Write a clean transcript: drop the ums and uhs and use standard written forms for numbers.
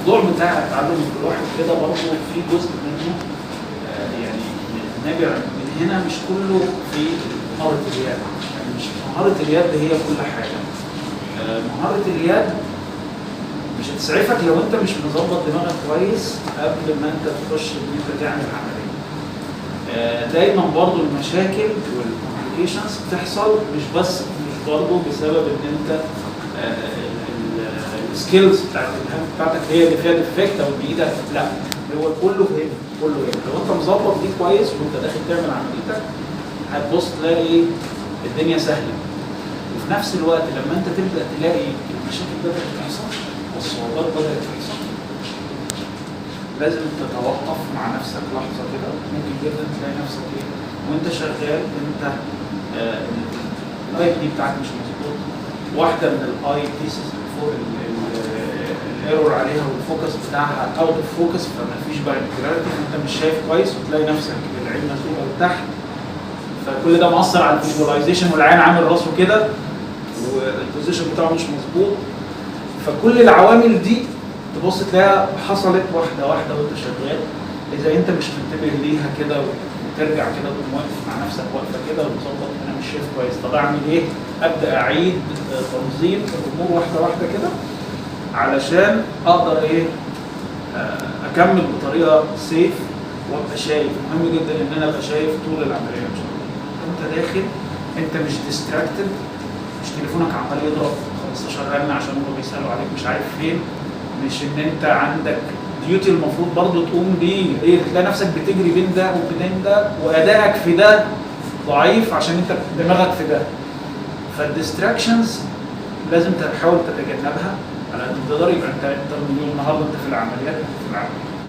الموضوع بتاع تعلم الواحد كده برضه في جزء منه يعني نابع من هنا، مش كله في مهارة اليد. يعني مش مهارة اليد هي كل حاجة. مهارة اليد مش هتسعفك لو انت مش مظبط دماغك كويس قبل ما انت تخش ان انت تعمل عملية. دايما برضه المشاكل والكومبليكيشنز بتحصل مش برضه بسبب ان انت السكيلز بتاعتك هي اللي فيها ديفكت او بايدك، لا، هو كله هنا. لو انت مظبط دي كويس وانت داخل تعمل عمليتك هتبص تلاقي الدنيا سهله. وفي نفس الوقت لما انت تبدا تلاقي المشاكل بدات تحصل والصعوبات بدات تحصل، لازم تتوقف مع نفسك لحظه كده. ممكن جدا تلاقي نفسك ايه وانت شغال، انت الاي دي بتاعك مش مظبوط، واحده من الاي بيسز فوق الايرور عليها والفوكس بتاعها اوت اوف فوكس، فما فيش باينكلاريتي، انت مش شايف كويس وتلاقي نفسك العين مزنوقه لتحت. فكل ده مؤثر على الفيجواليزيشن، والعين عامل راسه كده والبوزيشن بتاعه مش مظبوط. فكل العوامل دي تبص تلاقيها حصلت واحده واحده وانت شغال. اذا انت مش منتبه ليها كده وترجع كده تقوم واقف مع نفسك واقفه كده وتظبط انا مش شايف كويس، طب اعمل ايه؟ ابدا اعيد تنظيم الامور واحده واحده كده علشان اقدر ايه اكمل بطريقه سيف وابقى شايف. مهم جدا ان انا ابقى شايف طول العمليه ان شاء الله. انت داخل انت مش ديستراكتد، مش تليفونك عمال يضرب 15 رنه عشان هم بيسالوا عليك مش عارف فين، مش ان انت عندك ديوتي المفروض برضه تقوم بيه، ايه تلاقي نفسك بتجري بين ده وبين ده وادائك في ده ضعيف عشان انت دماغك في ده. فالديستراكشنز لازم تحاول تتجنبها على قد ما تقدر. يبقى انت النهارده انت في العمليات،